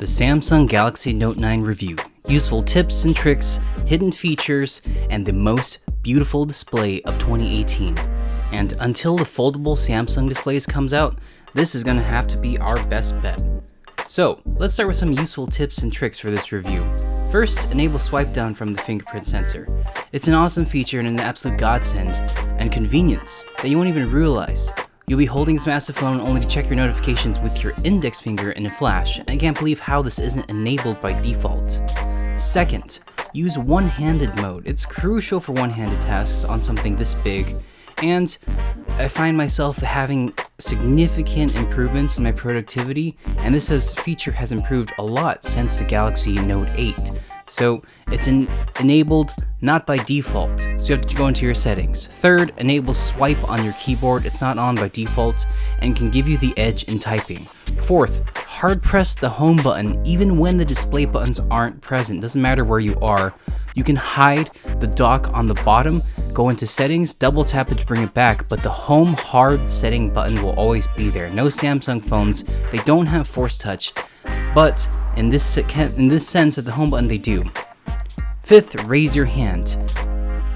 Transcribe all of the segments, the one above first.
The Samsung Galaxy Note 9 review. Useful tips and tricks, hidden features, and the most beautiful display of 2018. And until the foldable Samsung displays comes out, this is gonna have to be our best bet. So let's start with some useful tips and tricks for this review. First, enable swipe down from the fingerprint sensor. It's an awesome feature and an absolute godsend and convenience that you won't even realize. You'll be holding this massive phone only to check your notifications with your index finger in a flash, and I can't believe how this isn't enabled by default. Second, use one-handed mode. It's crucial for one-handed tasks on something this big, and I find myself having significant improvements in my productivity, and this feature has improved a lot since the Galaxy Note 8. So it's enabled not by default, so you have to go into your settings. Third, enable swipe on your keyboard. It's not on by default and can give you the edge in typing. Fourth, hard press the home button even when the display buttons aren't present. Doesn't matter where you are. You can hide the dock on the bottom, go into settings, double tap it to bring it back, but the home hard setting button will always be there. No Samsung phones, they don't have force touch, but in this sense at the home button they do. Fifth, raise your hand.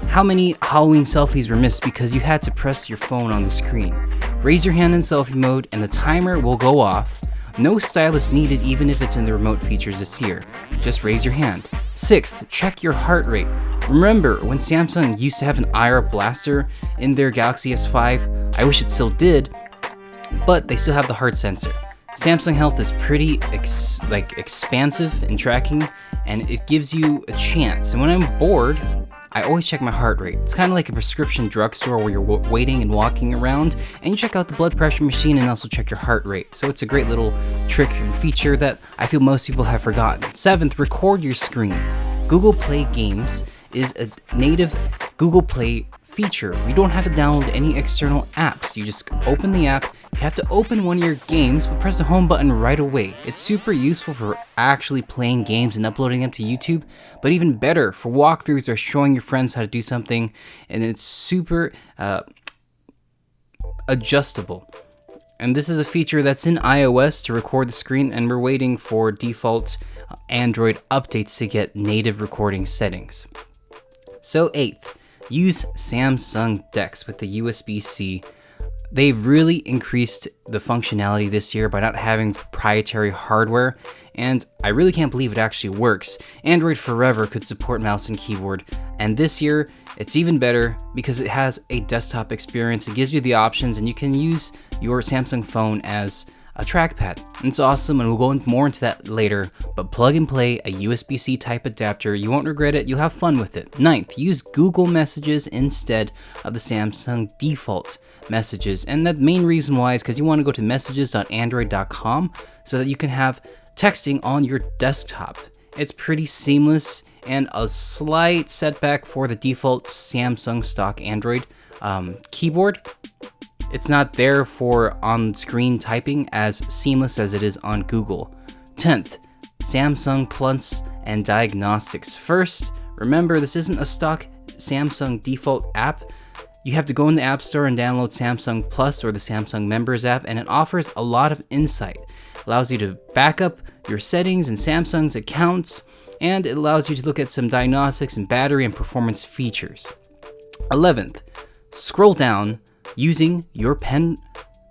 How many Halloween selfies were missed because you had to press your phone on the screen? Raise your hand in selfie mode and the timer will go off. No stylus needed even if it's in the remote features this year. Just raise your hand. Sixth, check your heart rate. Remember when Samsung used to have an IR blaster in their Galaxy S5? I wish it still did, but they still have the heart sensor. Samsung Health is pretty expansive in tracking, and it gives you a chance. And when I'm bored, I always check my heart rate. It's kind of like a prescription drugstore where you're waiting and walking around, and you check out the blood pressure machine and also check your heart rate. So it's a great little trick and feature that I feel most people have forgotten. Seventh, record your screen. Google Play Games is a native Google Play feature. You don't have to download any external apps. You just open the app. You have to open one of your games, but press the home button right away. It's super useful for actually playing games and uploading them to YouTube, but even better for walkthroughs or showing your friends how to do something, and it's super adjustable. And this is a feature that's in iOS to record the screen, and we're waiting for default Android updates to get native recording settings. So eighth, use Samsung DeX with the USB-C. They've really increased the functionality this year by not having proprietary hardware, and I really can't believe it actually works. Android forever could support mouse and keyboard, and this year it's even better because it has a desktop experience. It gives you the options, and you can use your Samsung phone as a trackpad. It's awesome, and we'll go more into that later, but plug and play a USB-C type adapter. You won't regret it. You'll have fun with it. Ninth, use Google Messages instead of the Samsung default messages, and the main reason why is because you want to go to messages.android.com so that you can have texting on your desktop. It's pretty seamless, and a slight setback for the default Samsung stock Android keyboard. It's not there for on-screen typing as seamless as it is on Google. 10th, Samsung Plus and diagnostics. First, remember this isn't a stock Samsung default app. You have to go in the App Store and download Samsung Plus or the Samsung Members app, and it offers a lot of insight. It allows you to back up your settings and Samsung's accounts, and it allows you to look at some diagnostics and battery and performance features. 11th, scroll down using your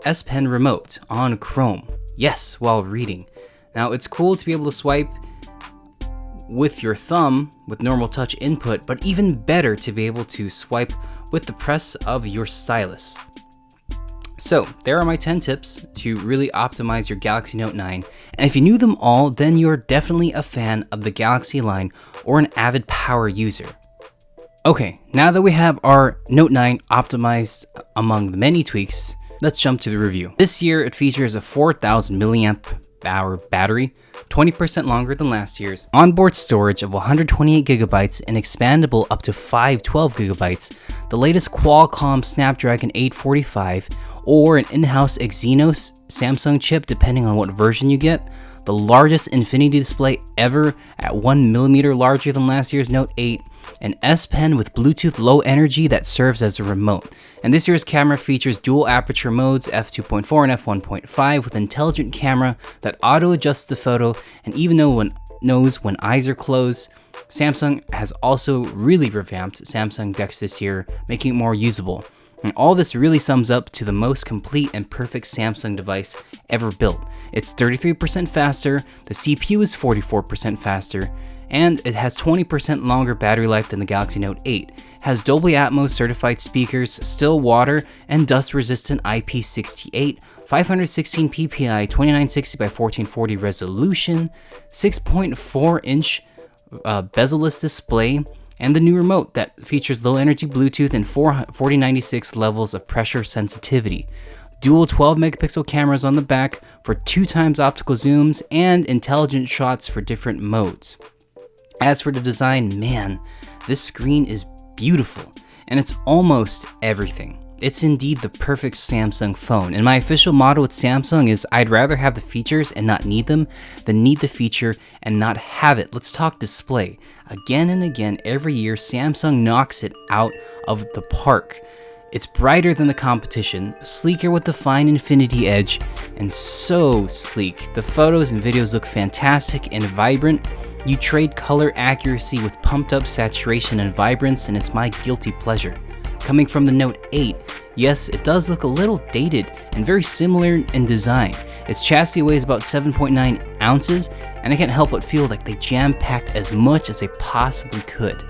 S Pen remote on Chrome. Yes, while reading. Now it's cool to be able to swipe with your thumb with normal touch input, but even better to be able to swipe with the press of your stylus. So there are my 10 tips to really optimize your Galaxy Note 9, and if you knew them all, then you're definitely a fan of the Galaxy line or an avid power user. Okay, now that we have our Note 9 optimized among the many tweaks, let's jump to the review. This year it features a 4,000 milliamp hour battery, 20% longer than last year's, onboard storage of 128 gigabytes and expandable up to 512 gigabytes, the latest Qualcomm Snapdragon 845 or an in-house Exynos Samsung chip depending on what version you get, the largest infinity display ever at 1mm larger than last year's Note 8, an S Pen with Bluetooth Low Energy that serves as a remote. And this year's camera features dual aperture modes, f2.4 and f1.5, with intelligent camera that auto-adjusts the photo and even knows when eyes are closed. Samsung has also really revamped Samsung DeX this year, making it more usable. And all this really sums up to the most complete and perfect Samsung device ever built. It's 33% faster, the CPU is 44% faster, and it has 20% longer battery life than the Galaxy Note 8. It has Dolby Atmos certified speakers, still water and dust resistant IP68, 516 ppi, 2960 by 1440 resolution, 6.4-inch bezel-less display, and the new remote that features low energy Bluetooth and 4096 levels of pressure sensitivity. Dual 12 megapixel cameras on the back for 2x optical zooms and intelligent shots for different modes. As for the design, man, this screen is beautiful, and it's almost everything. It's indeed the perfect Samsung phone, and my official motto with Samsung is I'd rather have the features and not need them than need the feature and not have it. Let's talk display. Again and again, every year, Samsung knocks it out of the park. It's brighter than the competition, sleeker with the fine infinity edge, and so sleek. The photos and videos look fantastic and vibrant. You trade color accuracy with pumped up saturation and vibrance, and it's my guilty pleasure. Coming from the Note 8, yes, it does look a little dated and very similar in design. Its chassis weighs about 7.9 ounces, and I can't help but feel like they jam-packed as much as they possibly could.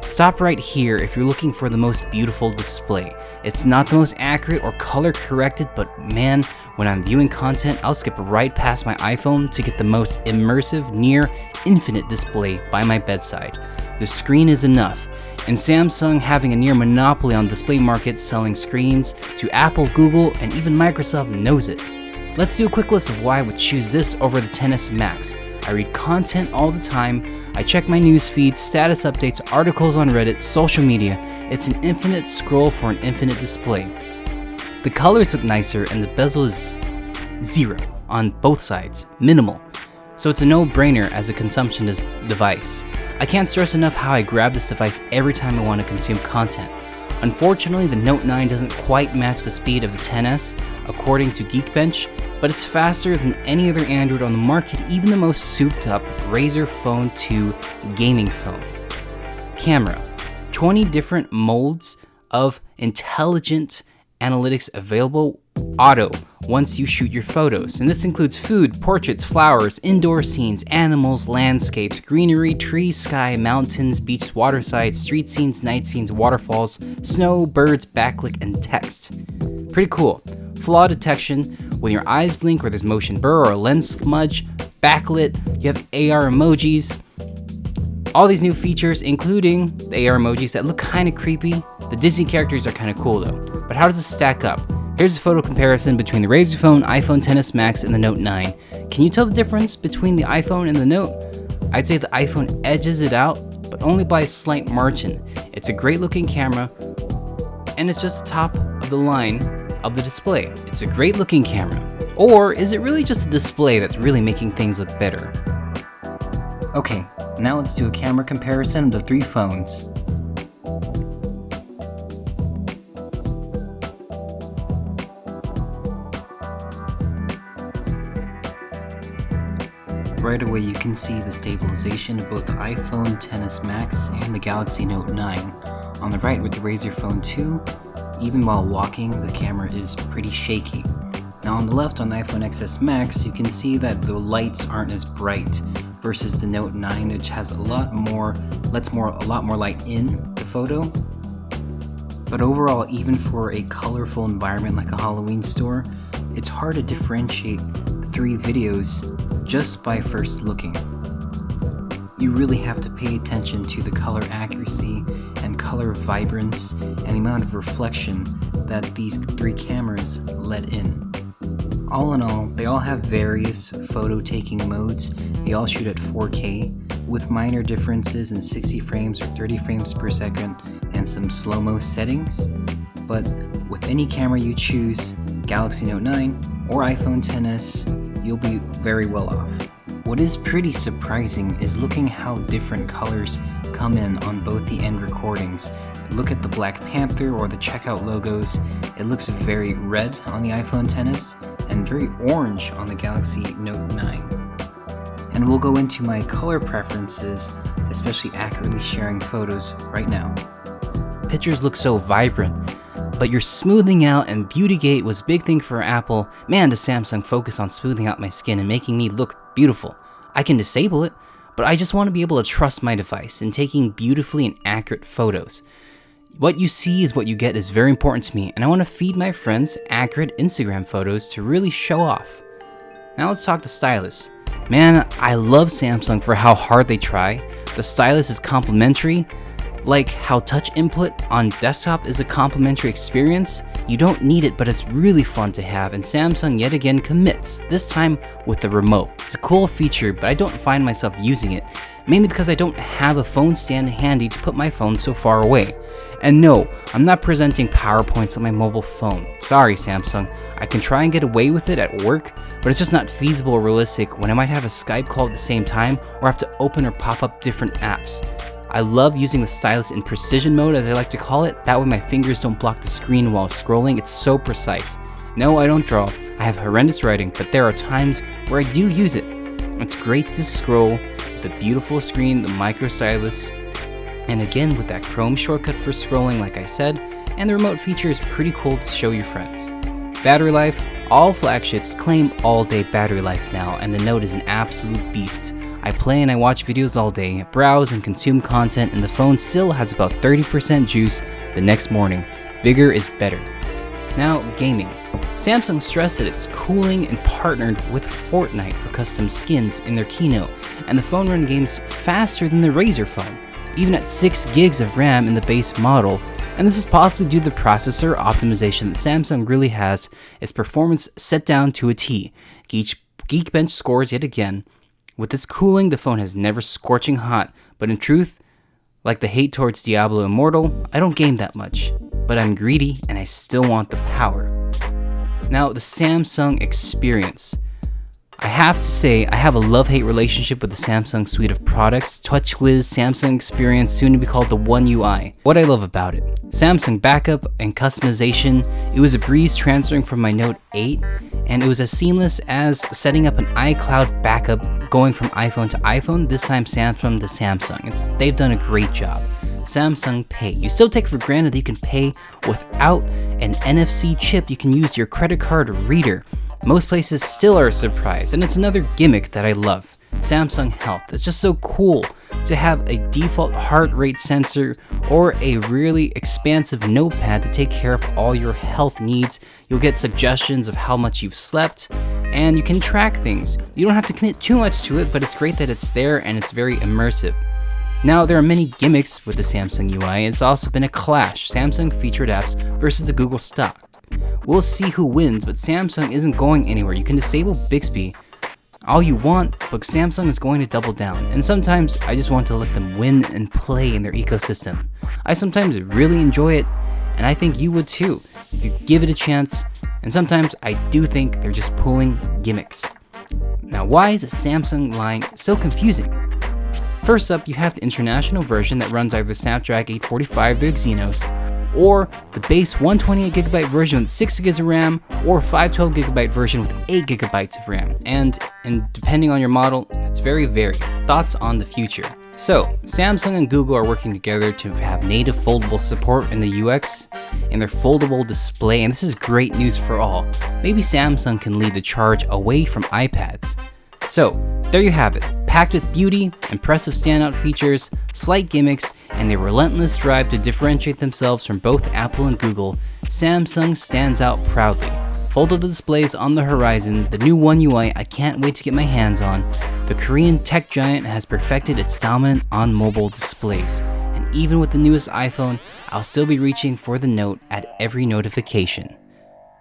Stop right here if you're looking for the most beautiful display. It's not the most accurate or color corrected, but man, when I'm viewing content, I'll skip right past my iPhone to get the most immersive, near infinite display by my bedside. The screen is enough. And Samsung having a near monopoly on display market selling screens to Apple, Google, and even Microsoft knows it. Let's do a quick list of why I would choose this over the XS Max. I read content all the time, I check my news feed, status updates, articles on Reddit, social media. It's an infinite scroll for an infinite display. The colors look nicer and the bezel is 0 on both sides, minimal. So it's a no-brainer as a consumption device. I can't stress enough how I grab this device every time I want to consume content. Unfortunately, the Note 9 doesn't quite match the speed of the XS, according to Geekbench, but it's faster than any other Android on the market, even the most souped-up Razer Phone 2 gaming phone. Camera. 20 different modes of intelligent analytics available auto once you shoot your photos, and this includes food, portraits, flowers, indoor scenes, animals, landscapes, greenery, trees, sky, mountains, beach, waterside, street scenes, night scenes, waterfalls, snow, birds, backlit, and text. Pretty cool. Flaw detection, when your eyes blink or there's motion blur or a lens smudge, backlit, you have AR emojis. All these new features, including the AR emojis that look kind of creepy. The Disney characters are kind of cool though. But how does this stack up? Here's a photo comparison between the Razer phone, iPhone XS Max, and the Note 9. Can you tell the difference between the iPhone and the Note? I'd say the iPhone edges it out, but only by a slight margin. It's a great looking camera, and it's just the top of the line of the display. It's a great looking camera. Or is it really just a display that's really making things look better? Okay, now let's do a camera comparison of the three phones. Right away you can see the stabilization of both the iPhone XS Max and the Galaxy Note 9. On the right with the Razer Phone 2, even while walking, the camera is pretty shaky. Now on the left on the iPhone XS Max, you can see that the lights aren't as bright versus the Note 9, which has a lot more light in the photo. But overall, even for a colorful environment like a Halloween store, it's hard to differentiate the three videos just by first looking. You really have to pay attention to the color accuracy and color vibrance and the amount of reflection that these three cameras let in. All in all, they all have various photo taking modes. They all shoot at 4K with minor differences in 60 frames or 30 frames per second and some slow-mo settings. But with any camera you choose, Galaxy Note 9 or iPhone XS, you'll be very well off. What is pretty surprising is looking how different colors come in on both the end recordings. Look at the Black Panther or the checkout logos. It looks very red on the iPhone XS and very orange on the Galaxy Note 9. And we'll go into my color preferences, especially accurately sharing photos right now. Pictures look so vibrant, but your smoothing out and beauty gate was a big thing for Apple. Man, does Samsung focus on smoothing out my skin and making me look beautiful. I can disable it, but I just want to be able to trust my device in taking beautifully and accurate photos. What you see is what you get is very important to me, and I want to feed my friends accurate Instagram photos to really show off. Now let's talk to Stylist. Man, I love Samsung for how hard they try. The Stylus is complimentary. Like how touch input on desktop is a complimentary experience. You don't need it, but it's really fun to have, and Samsung yet again commits, this time with the remote. It's a cool feature, but I don't find myself using it, mainly because I don't have a phone stand handy to put my phone so far away. And no, I'm not presenting PowerPoints on my mobile phone. Sorry, Samsung. I can try and get away with it at work, but it's just not feasible or realistic when I might have a Skype call at the same time or have to open or pop up different apps. I love using the stylus in precision mode, as I like to call it. That way my fingers don't block the screen while scrolling. It's so precise. No, I don't draw. I have horrendous writing, but there are times where I do use it. It's great to scroll with the beautiful screen, the micro stylus, and again with that Chrome shortcut for scrolling like I said, and the remote feature is pretty cool to show your friends. Battery life, all flagships claim all-day battery life now, and the Note is an absolute beast. I play and I watch videos all day, browse and consume content, and the phone still has about 30% juice the next morning. Bigger is better. Now, gaming. Samsung stressed that it's cooling and partnered with Fortnite for custom skins in their keynote, and the phone runs games faster than the Razer phone, even at 6 gigs of RAM in the base model. And this is possibly due to the processor optimization that Samsung really has its performance set down to a T. Geekbench scores yet again. With this cooling, the phone has never scorching hot, but in truth, like the hate towards Diablo Immortal, I don't game that much, but I'm greedy and I still want the power. Now, the Samsung experience. I have to say, I have a love-hate relationship with the Samsung suite of products, TouchWiz, Samsung Experience, soon to be called the One UI. What I love about it: Samsung backup and customization. It was a breeze transferring from my Note 8, and it was as seamless as setting up an iCloud backup going from iPhone to iPhone, this time Samsung to Samsung. They've done a great job. Samsung Pay. You still take for granted that you can pay without an NFC chip. You can use your credit card reader. Most places still are surprised, and it's another gimmick that I love. Samsung Health. It's just so cool to have a default heart rate sensor or a really expansive notepad to take care of all your health needs. You'll get suggestions of how much you've slept, and you can track things. You don't have to commit too much to it, but it's great that it's there and it's very immersive. Now, there are many gimmicks with the Samsung UI. It's also been a clash, Samsung featured apps versus the Google stock. We'll see who wins, but Samsung isn't going anywhere. You can disable Bixby all you want, but Samsung is going to double down. And sometimes I just want to let them win and play in their ecosystem. I sometimes really enjoy it, and I think you would too, if you give it a chance. And sometimes I do think they're just pulling gimmicks. Now, why is the Samsung line so confusing? First up, you have the international version that runs either Snapdragon 845, the Exynos, or the base 128GB version with 6 GB of RAM, or 512GB version with 8GB of RAM. And depending on your model, it's very varied. Thoughts on the future. So, Samsung and Google are working together to have native foldable support in the UX in their foldable display, and this is great news for all. Maybe Samsung can lead the charge away from iPads. So, there you have it. Packed with beauty, impressive standout features, slight gimmicks, and a relentless drive to differentiate themselves from both Apple and Google, Samsung stands out proudly. Foldable displays on the horizon, the new One UI I can't wait to get my hands on. The Korean tech giant has perfected its dominance on mobile displays, and even with the newest iPhone, I'll still be reaching for the Note at every notification.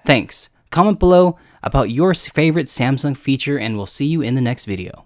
Thanks. Comment below about your favorite Samsung feature, and we'll see you in the next video.